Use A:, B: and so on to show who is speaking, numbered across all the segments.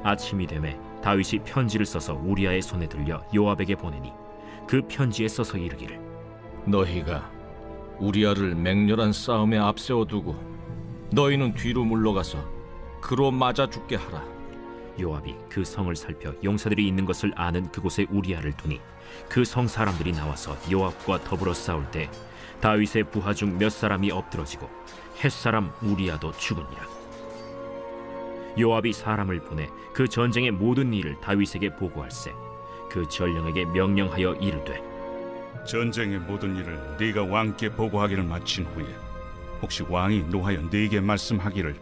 A: 아침이 되매 다윗이 편지를 써서 우리아의 손에 들려 요압에게 보내니 그 편지에 써서 이르기를
B: 너희가 우리아를 맹렬한 싸움에 앞세워두고 너희는 뒤로 물러가서 그로 맞아 죽게 하라.
A: 요압이 그 성을 살펴 용사들이 있는 것을 아는 그곳에 우리아를 두니 그 성 사람들이 나와서 요압과 더불어 싸울 때 다윗의 부하 중 몇 사람이 엎드러지고 헷사람 우리아도 죽으니라. 요압이 사람을 보내 그 전쟁의 모든 일을 다윗에게 보고할세 그 전령에게 명령하여 이르되
C: 전쟁의 모든 일을 네가 왕께 보고하기를 마친 후에 혹시 왕이 노하여 네게 말씀하기를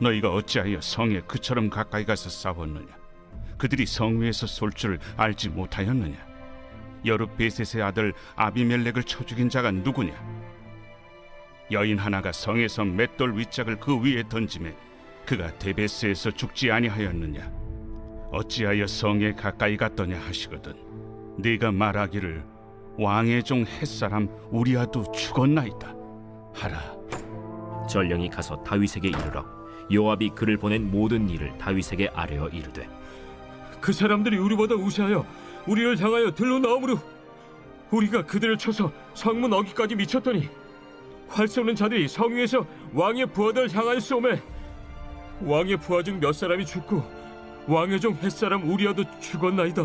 C: 너희가 어찌하여 성에 그처럼 가까이 가서 싸웠느냐? 그들이 성 위에서 쏠 줄을 알지 못하였느냐? 여룻베셋의 아들 아비멜렉을 쳐 죽인 자가 누구냐? 여인 하나가 성에서 맷돌 윗짝을 그 위에 던지매 그가 데베스에서 죽지 아니하였느냐? 어찌하여 성에 가까이 갔더냐 하시거든 네가 말하기를 왕의 종 햇사람 우리아도 죽었나이다 하라.
A: 전령이 가서 다윗에게 이르러 요압이 그를 보낸 모든 일을 다윗에게 아뢰어 이르되
D: 그 사람들이 우리보다 우세하여 우리를 향하여 들러 나오므로 우리가 그들을 쳐서 성문 어귀까지 미쳤더니 활 쏘는 자들이 성 위에서 왕의 부하들을 향하여 쏘매 왕의 부하 중 몇 사람이 죽고 왕의 종 햇사람 우리아도 죽었나이다.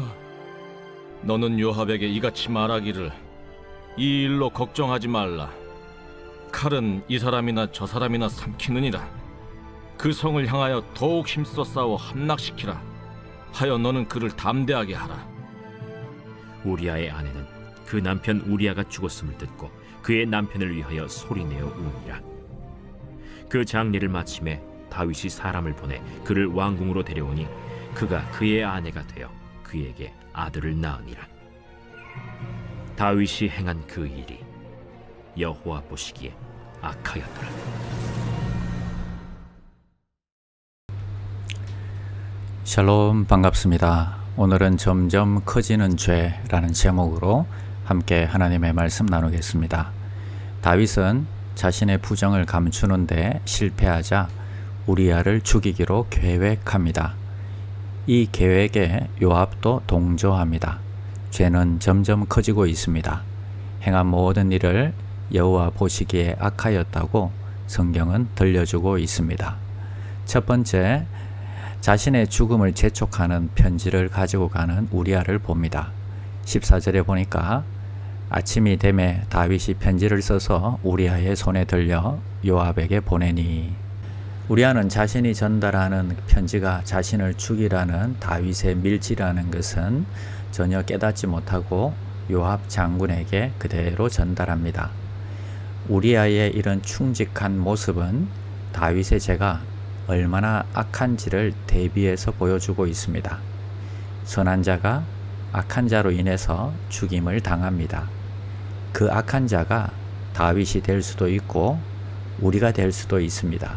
B: 너는 요압에게 이같이 말하기를 이 일로 걱정하지 말라. 칼은 이 사람이나 저 사람이나 삼키느니라. 그 성을 향하여 더욱 힘써 싸워 함락시키라 하여 너는 그를 담대하게 하라.
A: 우리아의 아내는 그 남편 우리아가 죽었음을 듣고 그의 남편을 위하여 소리내어 우니라. 그 장례를 마침에 다윗이 사람을 보내 그를 왕궁으로 데려오니 그가 그의 아내가 되어 그에게 아들을 낳으니라. 다윗이 행한 그 일이 여호와 보시기에 악하였더라.
E: 샬롬, 반갑습니다. 오늘은 점점 커지는 죄라는 제목으로 함께 하나님의 말씀 나누겠습니다. 다윗은 자신의 부정을 감추는데 실패하자 우리아를 죽이기로 계획합니다. 이 계획에 요압도 동조합니다. 죄는 점점 커지고 있습니다. 행한 모든 일을 여호와 보시기에 악하였다고 성경은 들려주고 있습니다. 첫 번째, 자신의 죽음을 재촉하는 편지를 가지고 가는 우리아를 봅니다. 14절에 보니까 아침이 되매 다윗이 편지를 써서 우리아의 손에 들려 요압에게 보내니 우리아는 자신이 전달하는 편지가 자신을 죽이라는 다윗의 밀지라는 것은 전혀 깨닫지 못하고 요압 장군에게 그대로 전달합니다. 우리아의 이런 충직한 모습은 다윗의 죄가 얼마나 악한지를 대비해서 보여주고 있습니다. 선한 자가 악한 자로 인해서 죽임을 당합니다. 그 악한 자가 다윗이 될 수도 있고 우리가 될 수도 있습니다.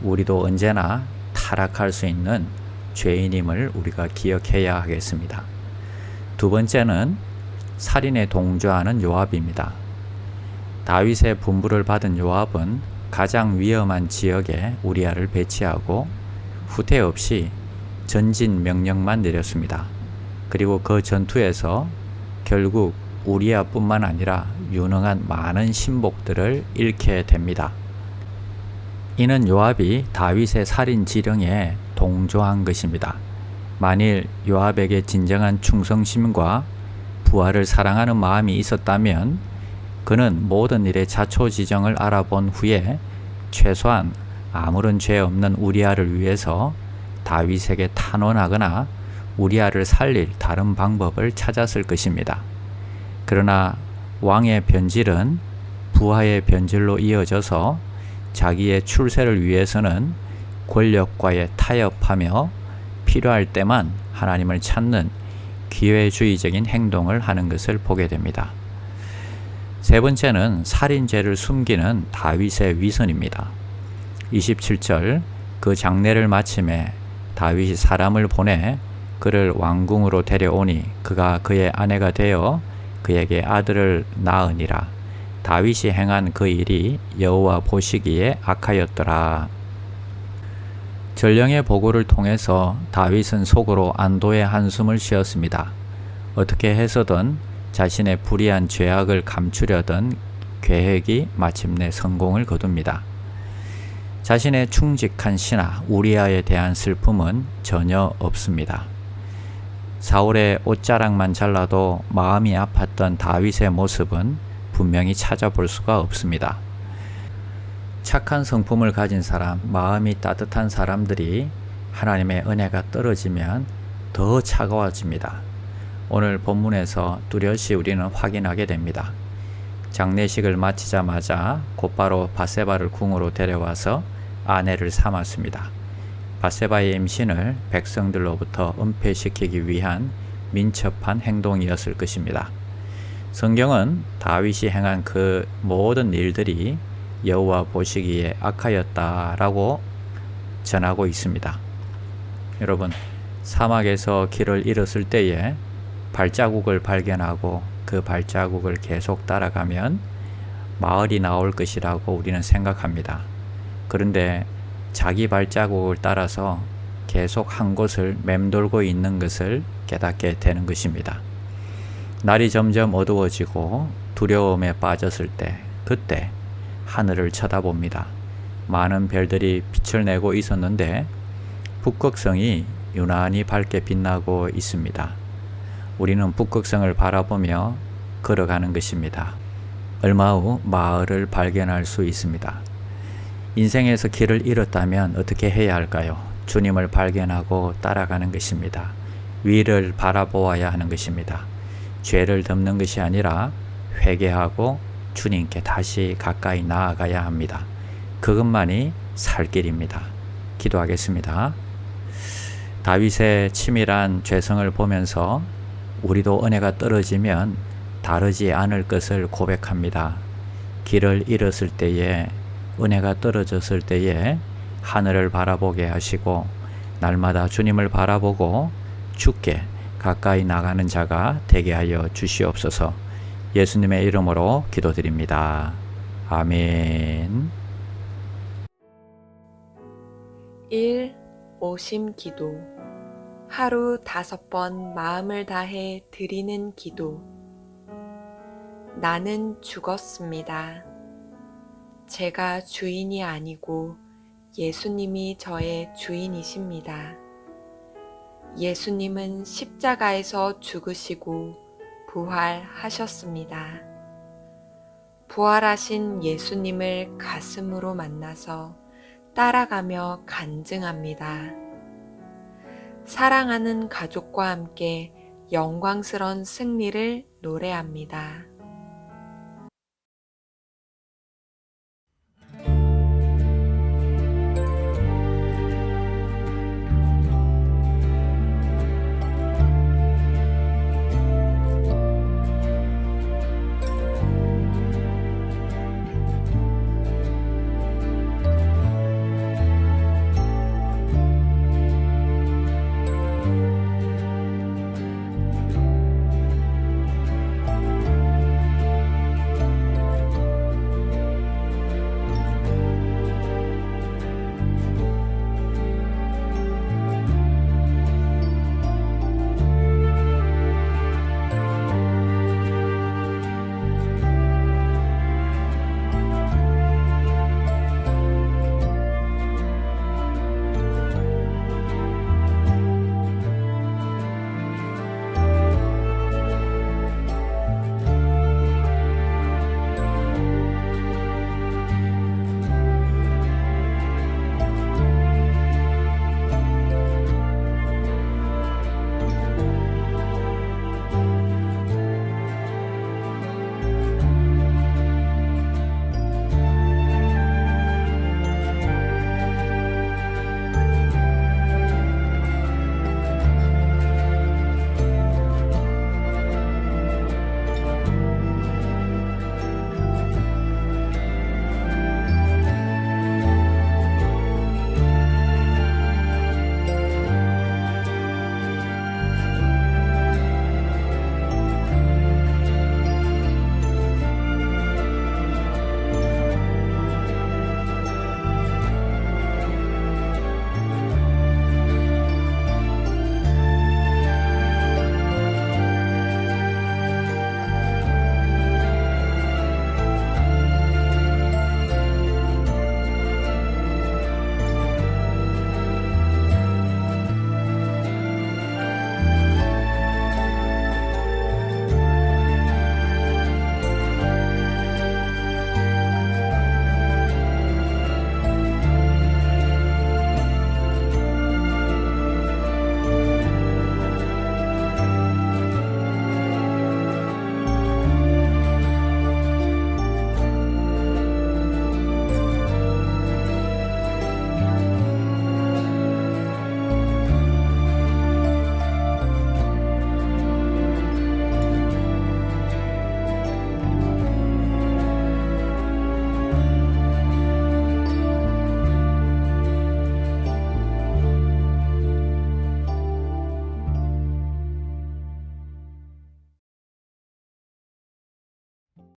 E: 우리도 언제나 타락할 수 있는 죄인임을 우리가 기억해야 하겠습니다. 두 번째는 살인에 동조하는 요압입니다. 다윗의 분부를 받은 요압은 가장 위험한 지역에 우리아를 배치하고 후퇴 없이 전진 명령만 내렸습니다. 그리고 그 전투에서 결국 우리아뿐만 아니라 유능한 많은 신복들을 잃게 됩니다. 이는 요압이 다윗의 살인 지령에 동조한 것입니다. 만일 요압에게 진정한 충성심과 부하를 사랑하는 마음이 있었다면 그는 모든 일의 자초지정을 알아본 후에 최소한 아무런 죄 없는 우리아를 위해서 다윗에게 탄원하거나 우리아를 살릴 다른 방법을 찾았을 것입니다. 그러나 왕의 변질은 부하의 변질로 이어져서 자기의 출세를 위해서는 권력과의 타협하며 필요할 때만 하나님을 찾는 기회주의적인 행동을 하는 것을 보게 됩니다. 세 번째는 살인죄를 숨기는 다윗의 위선입니다. 27절, 그 장례를 마침에 다윗이 사람을 보내 그를 왕궁으로 데려오니 그가 그의 아내가 되어 그에게 아들을 낳으니라. 다윗이 행한 그 일이 여호와 보시기에 악하였더라. 전령의 보고를 통해서 다윗은 속으로 안도의 한숨을 쉬었습니다. 어떻게 해서든 자신의 불의한 죄악을 감추려던 계획이 마침내 성공을 거둡니다. 자신의 충직한 신하 우리아에 대한 슬픔은 전혀 없습니다. 사울의 옷자락만 잘라도 마음이 아팠던 다윗의 모습은 분명히 찾아볼 수가 없습니다. 착한 성품을 가진 사람, 마음이 따뜻한 사람들이 하나님의 은혜가 떨어지면 더 차가워집니다. 오늘 본문에서 뚜렷이 우리는 확인하게 됩니다. 장례식을 마치자마자 곧바로 밧세바를 궁으로 데려와서 아내를 삼았습니다. 밧세바의 임신을 백성들로부터 은폐시키기 위한 민첩한 행동이었을 것입니다. 성경은 다윗이 행한 그 모든 일들이 여호와 보시기에 악하였다라고 전하고 있습니다. 여러분, 사막에서 길을 잃었을 때에 발자국을 발견하고 그 발자국을 계속 따라가면 마을이 나올 것이라고 우리는 생각합니다. 그런데 자기 발자국을 따라서 계속 한 곳을 맴돌고 있는 것을 깨닫게 되는 것입니다. 날이 점점 어두워지고 두려움에 빠졌을 때, 그때 하늘을 쳐다봅니다. 많은 별들이 빛을 내고 있었는데 북극성이 유난히 밝게 빛나고 있습니다. 우리는 북극성을 바라보며 걸어가는 것입니다. 얼마 후 마을을 발견할 수 있습니다. 인생에서 길을 잃었다면 어떻게 해야 할까요? 주님을 발견하고 따라가는 것입니다. 위를 바라보아야 하는 것입니다. 죄를 덮는 것이 아니라 회개하고 주님께 다시 가까이 나아가야 합니다. 그것만이 살 길입니다. 기도하겠습니다. 다윗의 치밀한 죄성을 보면서 우리도 은혜가 떨어지면 다르지 않을 것을 고백합니다. 길을 잃었을 때에, 은혜가 떨어졌을 때에 하늘을 바라보게 하시고 날마다 주님을 바라보고 주께 가까이 나가는 자가 되게 하여 주시옵소서. 예수님의 이름으로 기도드립니다. 아멘.
F: 1. 오심 기도. 하루 5번 마음을 다해 드리는 기도. 나는 죽었습니다. 제가 주인이 아니고 예수님이 저의 주인이십니다. 예수님은 십자가에서 죽으시고 부활하셨습니다. 부활하신 예수님을 가슴으로 만나서 따라가며 간증합니다. 사랑하는 가족과 함께 영광스러운 승리를 노래합니다.